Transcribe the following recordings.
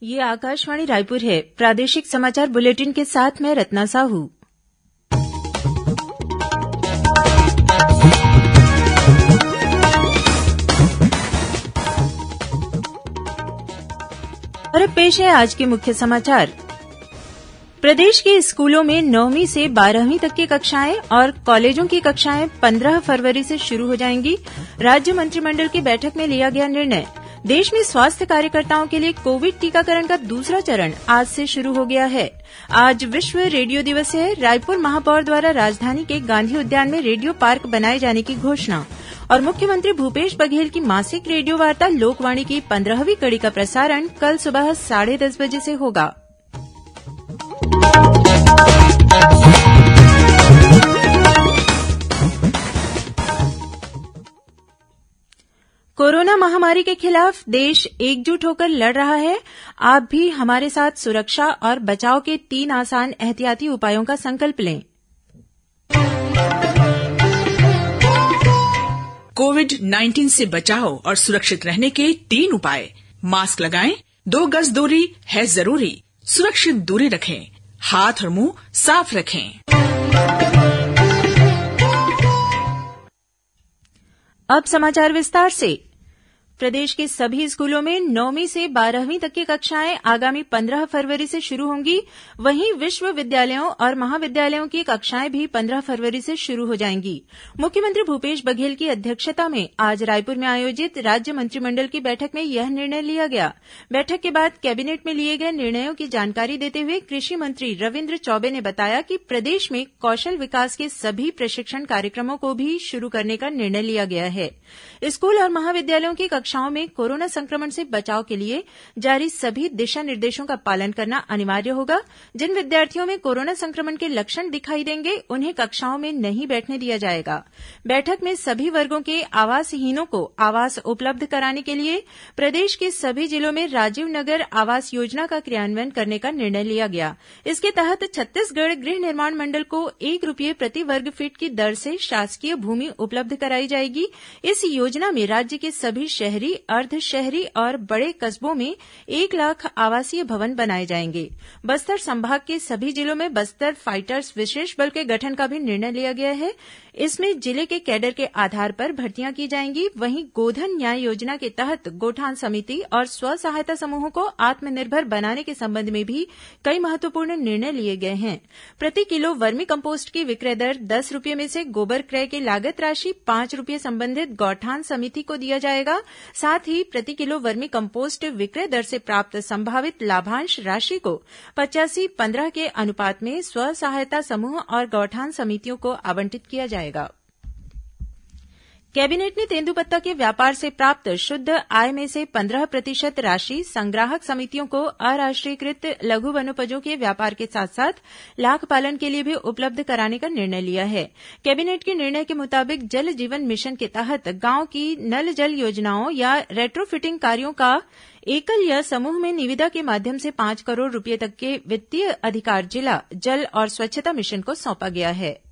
ये आकाशवाणी रायपुर है। प्रादेशिक समाचार बुलेटिन के साथ मैं रत्ना साहू। और अब पेश है आज के मुख्य समाचार। प्रदेश के स्कूलों में 9वीं से 12वीं तक की कक्षाएं और कॉलेजों की कक्षाएं 15 फरवरी से शुरू हो जाएंगी। राज्य मंत्रिमंडल की बैठक में लिया गया निर्णय। देश में स्वास्थ्य कार्यकर्ताओं के लिए कोविड टीकाकरण का दूसरा चरण आज से शुरू हो गया है। आज विश्व रेडियो दिवस है। रायपुर महापौर द्वारा राजधानी के गांधी उद्यान में रेडियो पार्क बनाए जाने की घोषणा। और मुख्यमंत्री भूपेश बघेल की मासिक रेडियो वार्ता लोकवाणी की 15वीं कड़ी का प्रसारण कल सुबह 10:30 बजे से होगा। कोरोना महामारी के खिलाफ देश एकजुट होकर लड़ रहा है। आप भी हमारे साथ सुरक्षा और बचाव के 3 आसान एहतियाती उपायों का संकल्प लें। कोविड-19 से बचाव और सुरक्षित रहने के 3 उपाय। मास्क लगाएं, 2 गज दूरी है जरूरी, सुरक्षित दूरी रखें, हाथ और मुंह साफ रखें। अब समाचार विस्तार से। प्रदेश के सभी स्कूलों में 9वीं से 12वीं तक की कक्षाएं आगामी 15 फरवरी से शुरू होंगी। वहीं विश्वविद्यालयों और महाविद्यालयों की कक्षाएं भी 15 फरवरी से शुरू हो जाएंगी। मुख्यमंत्री भूपेश बघेल की अध्यक्षता में आज रायपुर में आयोजित राज्य मंत्रिमंडल की बैठक में यह निर्णय लिया गया। बैठक के बाद कैबिनेट में लिए गए निर्णयों की जानकारी देते हुए कृषि मंत्री रविन्द्र चौबे ने बताया कि प्रदेश में कौशल विकास के सभी प्रशिक्षण कार्यक्रमों को भी शुरू करने का निर्णय लिया गया है। स्कूल और महाविद्यालयों की कक्षाओं में कोरोना संक्रमण से बचाव के लिए जारी सभी दिशा निर्देशों का पालन करना अनिवार्य होगा। जिन विद्यार्थियों में कोरोना संक्रमण के लक्षण दिखाई देंगे उन्हें कक्षाओं में नहीं बैठने दिया जाएगा। बैठक में सभी वर्गों के आवासहीनों को आवास उपलब्ध कराने के लिए प्रदेश के सभी जिलों में राजीव नगर आवास योजना का क्रियान्वयन करने का निर्णय लिया गया। इसके तहत छत्तीसगढ़ गृह निर्माण मंडल को ₹1 प्रति वर्ग फीट की दर से शासकीय भूमि उपलब्ध कराई जाएगी। इस योजना में राज्य के सभी शहरी, अर्ध शहरी और बड़े कस्बों में 1 लाख आवासीय भवन बनाए जाएंगे। बस्तर संभाग के सभी जिलों में बस्तर फाइटर्स विशेष बल के गठन का भी निर्णय लिया गया है। इसमें जिले के कैडर के आधार पर भर्तियां की जाएंगी। वहीं गोधन न्याय योजना के तहत गौठान समिति और स्व सहायता समूहों को आत्मनिर्भर बनाने के संबंध में भी कई महत्वपूर्ण निर्णय लिए गए हैं। प्रति किलो वर्मी कम्पोस्ट की विक्रय दर ₹10 में से गोबर क्रय की लागत राशि ₹5 संबंधित गौठान समिति को दिया जाएगा। साथ ही प्रति किलो वर्मी कम्पोस्ट विक्रय दर से प्राप्त संभावित लाभांश राशि को 85-15 के अनुपात में स्व सहायता समूह और गौठान समितियों को आवंटित किया जाएगा। कैबिनेट ने तेंदूपत्ता के व्यापार से प्राप्त शुद्ध आय में से 15% राशि संग्राहक समितियों को अराष्ट्रीयकृत लघु वनोपजों के व्यापार के साथ साथ लाख पालन के लिए भी उपलब्ध कराने का निर्णय लिया है। कैबिनेट के निर्णय के मुताबिक जल जीवन मिशन के तहत गांव की नल जल योजनाओं या रेट्रोफिटिंग कार्यों का एकल या समूह में निविदा के माध्यम से 5 करोड़ रुपये तक के वित्तीय अधिकार जिला जल और स्वच्छता मिशन को सौंपा गया है।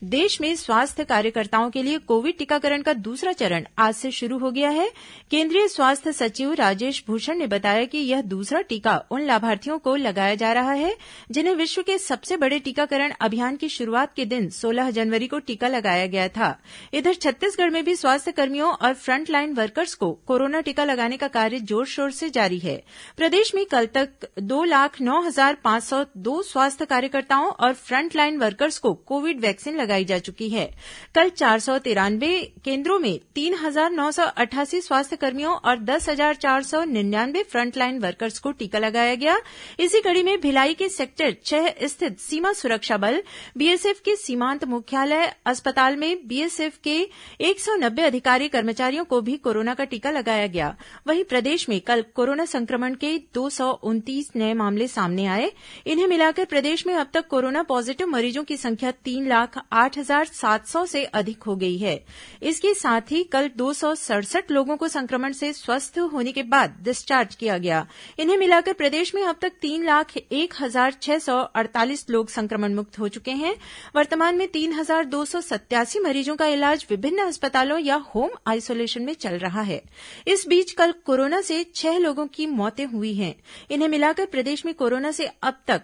देश में स्वास्थ्य कार्यकर्ताओं के लिए कोविड टीकाकरण का दूसरा चरण आज से शुरू हो गया है। केंद्रीय स्वास्थ्य सचिव राजेश भूषण ने बताया कि यह दूसरा टीका उन लाभार्थियों को लगाया जा रहा है जिन्हें विश्व के सबसे बड़े टीकाकरण अभियान की शुरुआत के दिन 16 जनवरी को टीका लगाया गया था। इधर छत्तीसगढ़ में भी स्वास्थ्य कर्मियों और फ्रंटलाइन वर्कर्स को कोरोना टीका लगाने का कार्य जोर शोर से जारी है। प्रदेश में कल तक 2,09,502 स्वास्थ्य कार्यकर्ताओं और फ्रंटलाइन वर्कर्स को कोविड वैक्सीन लगाई जा चुकी है। कल 493 केंद्रों में 3,988 स्वास्थ्य कर्मियों और 10,499 फ्रंटलाइन वर्कर्स को टीका लगाया गया। इसी कड़ी में भिलाई के सेक्टर 6 स्थित सीमा सुरक्षा बल बीएसएफ के सीमांत मुख्यालय अस्पताल में बीएसएफ के 190 अधिकारी कर्मचारियों को भी कोरोना का टीका लगाया गया। वहीं प्रदेश में कल कोरोना संक्रमण के 229 नए मामले सामने आए। इन्हें मिलाकर प्रदेश में अब तक कोरोना पॉजिटिव मरीजों की संख्या 3,08,000 8,700 से अधिक हो गई है। इसके साथ ही कल 267 लोगों को संक्रमण से स्वस्थ होने के बाद डिस्चार्ज किया गया। इन्हें मिलाकर प्रदेश में अब तक 3,01,648 लोग संक्रमण मुक्त हो चुके हैं। वर्तमान में 3,287 मरीजों का इलाज विभिन्न अस्पतालों या होम आइसोलेशन में चल रहा है। इस बीच कल कोरोना से 6 लोगों की मौतें हुई हैं। इन्हें मिलाकर प्रदेश में कोरोना से अब तक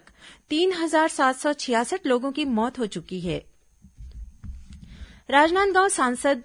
3,766 लोगों की मौत हो चुकी है। राजनांदगांव सांसद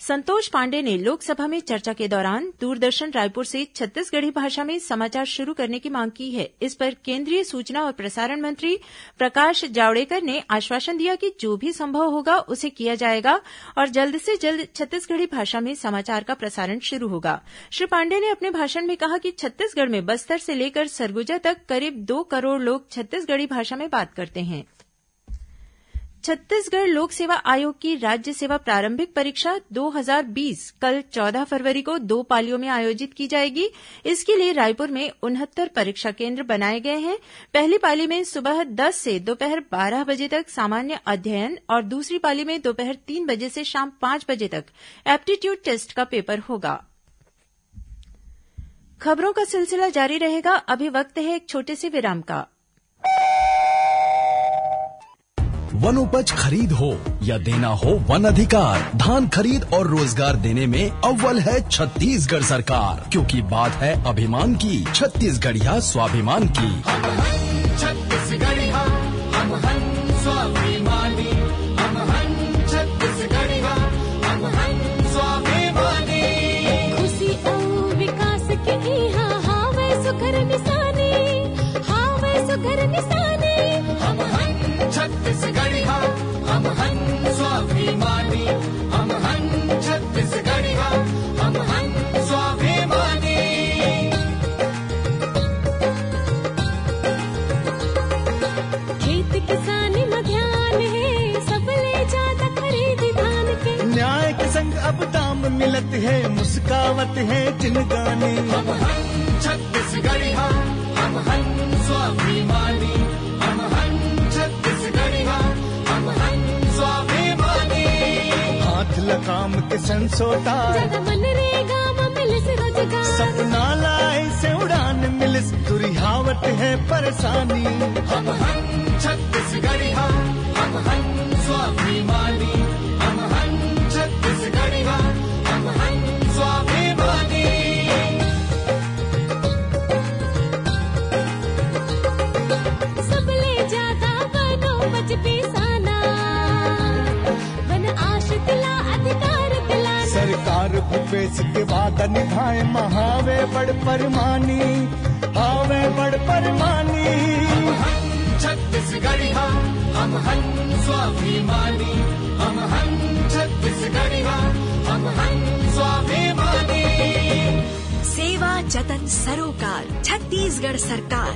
संतोष पांडेय ने लोकसभा में चर्चा के दौरान दूरदर्शन रायपुर से छत्तीसगढ़ी भाषा में समाचार शुरू करने की मांग की है। इस पर केंद्रीय सूचना और प्रसारण मंत्री प्रकाश जावड़ेकर ने आश्वासन दिया कि जो भी संभव होगा उसे किया जाएगा और जल्द से जल्द छत्तीसगढ़ी भाषा में समाचार का प्रसारण शुरू होगा। श्री पांडेय ने अपने भाषण में कहा कि छत्तीसगढ़ में बस्तर से लेकर सरगुजा तक करीब 2 करोड़ लोग छत्तीसगढ़ी भाषा में बात करते हैं। छत्तीसगढ़ लोक सेवा आयोग की राज्य सेवा प्रारंभिक परीक्षा 2020 कल 14 फरवरी को 2 पालियों में आयोजित की जाएगी। इसके लिए रायपुर में 69 परीक्षा केंद्र बनाए गए हैं। पहली पाली में सुबह 10 से दोपहर 12 बजे तक सामान्य अध्ययन और दूसरी पाली में दोपहर 3 बजे से शाम 5 बजे तक एप्टीट्यूड टेस्ट का पेपर होगा। खबरों का सिलसिला जारी रहेगा। अभी वक्त है एक छोटे से विराम का। वन उपज खरीद हो या देना हो वन अधिकार, धान खरीद और रोजगार देने में अव्वल है छत्तीसगढ़ सरकार, क्योंकि बात है अभिमान की, छत्तीसगढ़िया स्वाभिमान की। छत्तीसगढ़िया हम हन स्वाभिमानी, हम हन छत्तीसगढ़िया हम हन स्वाभिमानी। खुशी और विकास की यहाँ हावे सुघर निशानी, हावे सुघर निशानी। हम हन छत्तीसगढ़िया हम हन स्वाभिमानी, हम हन छत्तीसगढ़िया हम हन स्वाभिमानी। खेत किसानी में ध्यान है, सबले ज्यादा खरीद धान के। न्याय के संग अब दाम मिलत है, मुस्कावत है जिनगानी। हम हन छत्तीसगढ़िया हम हन स्वाभिमानी, हम हन छत्तीसगढ़िया हम हन स्वाभिमानी। हाथ लगाम के संसोता ज्यादा मनरेगा में मिलिस रोजगार, सपना लाए से उड़ान मिलिस, दुरिहावत है परेशानी। हम हन छत्तीसगढ़िया हम हन स्वाभिमानी, हम हन छत्तीसगढ़िया हम हन स्वाभिमानी। सबले ज्यादा बनो बच पिसाना, वन आश्रित ला अधिकार दिलाना। सरकार भूपेश के वादा निभाए, महावे बड़ परमानी, हावे बड़ परमानी। हम हन छत्तीसगढ़िया हम हन स्वाभिमानी, हम हन छत्तीसगढ़िया हम हन स्वाभिमानी। सेवा जतन सरोकार छत्तीसगढ़ सरकार।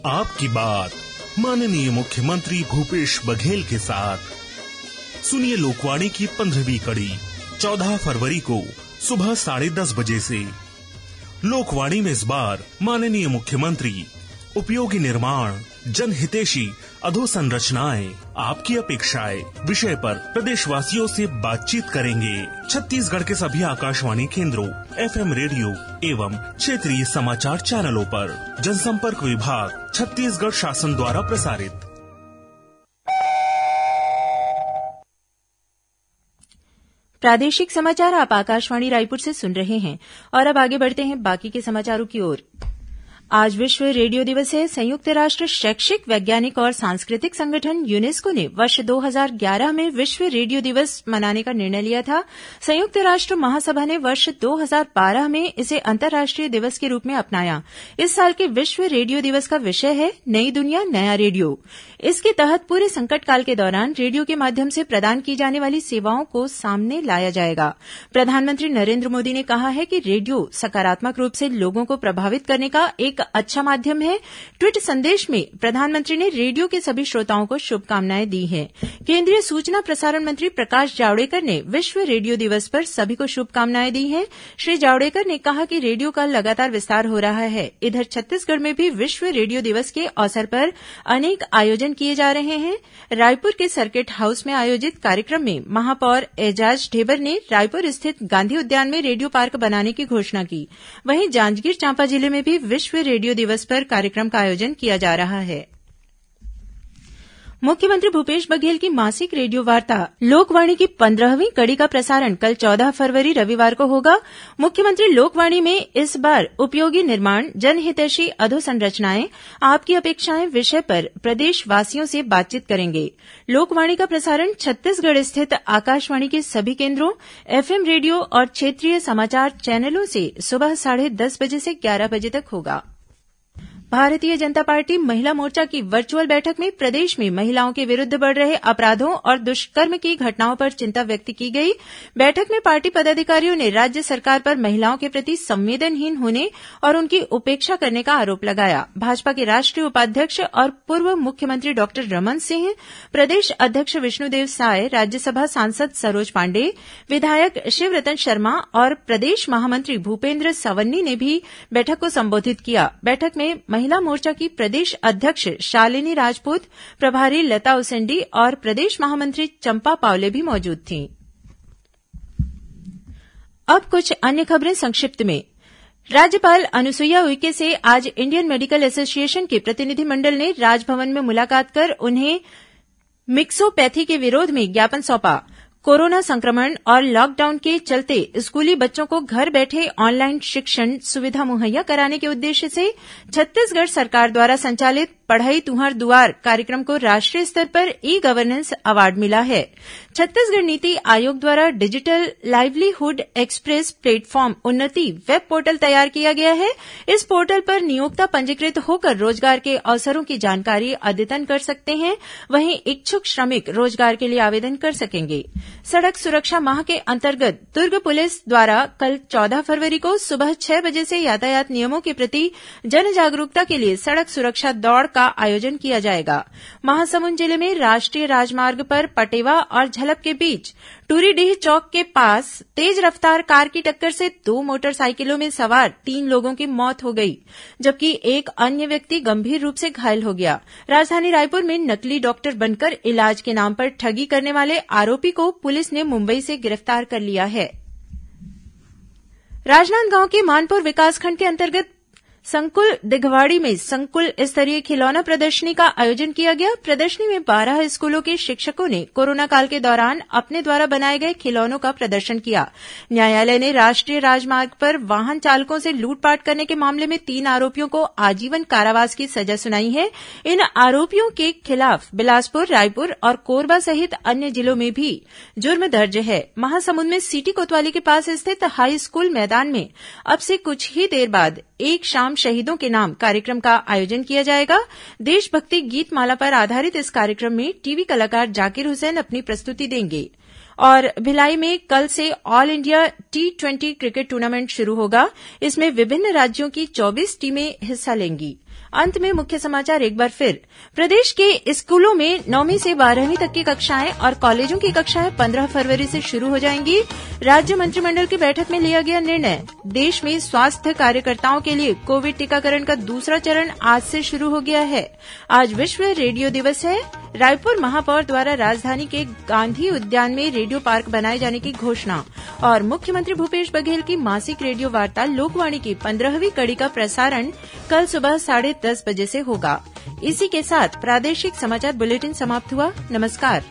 आपकी बात माननीय मुख्यमंत्री भूपेश बघेल के साथ सुनिए लोकवाणी की 15वीं कड़ी 14 फरवरी को सुबह 10:30 बजे से। लोकवाणी में इस बार माननीय मुख्यमंत्री उपयोगी निर्माण, जनहितैषी अधोसंरचनाएं, आपकी अपेक्षाएं विषय पर प्रदेशवासियों से बातचीत करेंगे। छत्तीसगढ़ के सभी आकाशवाणी केंद्रों, FM रेडियो एवं क्षेत्रीय समाचार चैनलों पर। जनसंपर्क विभाग, छत्तीसगढ़ शासन द्वारा प्रसारित। प्रादेशिक समाचार आप आकाशवाणी रायपुर से सुन रहे हैं और अब आगे बढ़ते हैं बाकी के समाचारों की ओर। आज विश्व रेडियो दिवस है। संयुक्त राष्ट्र शैक्षिक, वैज्ञानिक और सांस्कृतिक संगठन यूनेस्को ने वर्ष 2011 में विश्व रेडियो दिवस मनाने का निर्णय लिया था। संयुक्त राष्ट्र महासभा ने वर्ष 2012 में इसे अंतर्राष्ट्रीय दिवस के रूप में अपनाया। इस साल के विश्व रेडियो दिवस का विषय है नई दुनिया नया रेडियो। इसके तहत पूरे संकट काल के दौरान रेडियो के माध्यम से प्रदान की जाने वाली सेवाओं को सामने लाया जाएगा। प्रधानमंत्री नरेंद्र मोदी ने कहा है कि रेडियो सकारात्मक रूप से लोगों को प्रभावित करने का एक एक अच्छा माध्यम है। ट्वीट संदेश में प्रधानमंत्री ने रेडियो के सभी श्रोताओं को शुभकामनाएं दी हैं। केंद्रीय सूचना प्रसारण मंत्री प्रकाश जावड़ेकर ने विश्व रेडियो दिवस पर सभी को शुभकामनाएं दी हैं। श्री जावड़ेकर ने कहा कि रेडियो का लगातार विस्तार हो रहा है। इधर छत्तीसगढ़ में भी विश्व रेडियो दिवस के अवसर पर अनेक आयोजन किए जा रहे हैं। रायपुर के सर्किट हाउस में आयोजित कार्यक्रम में महापौर एजाज ढेबर ने रायपुर स्थित गांधी उद्यान में रेडियो पार्क बनाने की घोषणा की। वहीं जांजगीर चांपा जिले में भी विश्व रेडियो दिवस पर कार्यक्रम का आयोजन किया जा रहा है। मुख्यमंत्री भूपेश बघेल की मासिक रेडियो वार्ता लोकवाणी की 15वीं कड़ी का प्रसारण कल 14 फरवरी रविवार को होगा। मुख्यमंत्री लोकवाणी में इस बार उपयोगी निर्माण, जनहितैषी अधोसंरचनाएं, आपकी अपेक्षाएं विषय पर प्रदेशवासियों से बातचीत करेंगे। लोकवाणी का प्रसारण छत्तीसगढ़ स्थित आकाशवाणी के सभी केंद्रों, एफएम रेडियो और क्षेत्रीय समाचार चैनलों से सुबह 10:30 बजे से 11 बजे तक होगा। भारतीय जनता पार्टी महिला मोर्चा की वर्चुअल बैठक में प्रदेश में महिलाओं के विरुद्ध बढ़ रहे अपराधों और दुष्कर्म की घटनाओं पर चिंता व्यक्त की गई। बैठक में पार्टी पदाधिकारियों ने राज्य सरकार पर महिलाओं के प्रति संवेदनहीन होने और उनकी उपेक्षा करने का आरोप लगाया। भाजपा के राष्ट्रीय उपाध्यक्ष और पूर्व मुख्यमंत्री डॉक्टर रमन सिंह, प्रदेश अध्यक्ष विष्णुदेव साय, राज्यसभा सांसद सरोज पांडेय, विधायक शिवरतन शर्मा और प्रदेश महामंत्री भूपेन्द्र सवन्नी ने भी बैठक को संबोधित किया। बैठक में महिला मोर्चा की प्रदेश अध्यक्ष शालिनी राजपूत, प्रभारी लता उसेंडी और प्रदेश महामंत्री चंपा पावले भी मौजूद थीं। अब कुछ अन्य खबरें संक्षिप्त में। राज्यपाल अनुसुईया उइके से आज इंडियन मेडिकल एसोसिएशन के प्रतिनिधिमंडल ने राजभवन में मुलाकात कर उन्हें मिक्सोपैथी के विरोध में ज्ञापन सौंपा। कोरोना संक्रमण और लॉकडाउन के चलते स्कूली बच्चों को घर बैठे ऑनलाइन शिक्षण सुविधा मुहैया कराने के उद्देश्य से छत्तीसगढ़ सरकार द्वारा संचालित पढ़ई तुंहर दुआर कार्यक्रम को राष्ट्रीय स्तर पर ई गवर्नेंस अवार्ड मिला है। छत्तीसगढ़ नीति आयोग द्वारा डिजिटल लाइवलीहुड एक्सप्रेस प्लेटफॉर्म उन्नति वेब पोर्टल तैयार किया गया है। इस पोर्टल पर नियोक्ता पंजीकृत होकर रोजगार के अवसरों की जानकारी अद्यतन कर सकते हैं। वहीं इच्छुक श्रमिक रोजगार के लिए आवेदन कर सकेंगे। सड़क सुरक्षा माह के अंतर्गत दुर्ग पुलिस द्वारा कल 14 फरवरी को सुबह 6 बजे से यातायात नियमों के प्रति जन जागरूकता के लिए सड़क सुरक्षा दौड़ का आयोजन किया जाएगा। महासमुंद जिले में राष्ट्रीय राजमार्ग पर पटेवा और झलप के बीच टूरीडीह चौक के पास तेज रफ्तार कार की टक्कर से 2 मोटरसाइकिलों में सवार 3 लोगों की मौत हो गई, जबकि एक अन्य व्यक्ति गंभीर रूप से घायल हो गया। राजधानी रायपुर में नकली डॉक्टर बनकर इलाज के नाम पर ठगी करने वाले आरोपी को पुलिस ने मुंबई से गिरफ्तार कर लिया है। राजनांदगांव के मानपुर विकासखंड के अंतर्गत संकुल दिघवाड़ी में संकुल स्तरीय खिलौना प्रदर्शनी का आयोजन किया गया। प्रदर्शनी में 12 स्कूलों के शिक्षकों ने कोरोना काल के दौरान अपने द्वारा बनाए गए खिलौनों का प्रदर्शन किया। न्यायालय ने राष्ट्रीय राजमार्ग पर वाहन चालकों से लूटपाट करने के मामले में 3 आरोपियों को आजीवन कारावास की सजा सुनाई है। इन आरोपियों के खिलाफ बिलासपुर, रायपुर और कोरबा सहित अन्य जिलों में भी जुर्म दर्ज है। महासमुंद में सिटी कोतवाली के पास स्थित हाई स्कूल मैदान में अब से कुछ ही देर बाद एक शाम शहीदों के नाम कार्यक्रम का आयोजन किया जाएगा। देशभक्ति गीत माला पर आधारित इस कार्यक्रम में टीवी कलाकार जाकिर हुसैन अपनी प्रस्तुति देंगे। और भिलाई में कल से all India T20 cricket tournament शुरू होगा। इसमें विभिन्न राज्यों की 24 टीमें हिस्सा लेंगी। अंत में मुख्य समाचार एक बार फिर। प्रदेश के स्कूलों में 9वीं से 12वीं तक की कक्षाएं और कॉलेजों की कक्षाएं 15 फरवरी से शुरू हो जाएंगी। राज्य मंत्रिमंडल की बैठक में लिया गया निर्णय। देश में स्वास्थ्य कार्यकर्ताओं के लिए कोविड टीकाकरण का दूसरा चरण आज से शुरू हो गया है। आज विश्व रेडियो दिवस है। रायपुर महापौर द्वारा राजधानी के गांधी उद्यान में रेडियो पार्क बनाए जाने की घोषणा और मुख्यमंत्री भूपेश बघेल की मासिक रेडियो वार्ता लोकवाणी की 15वीं कड़ी का प्रसारण कल सुबह 10:30 बजे से होगा। इसी के साथ प्रादेशिक समाचार बुलेटिन समाप्त हुआ। नमस्कार।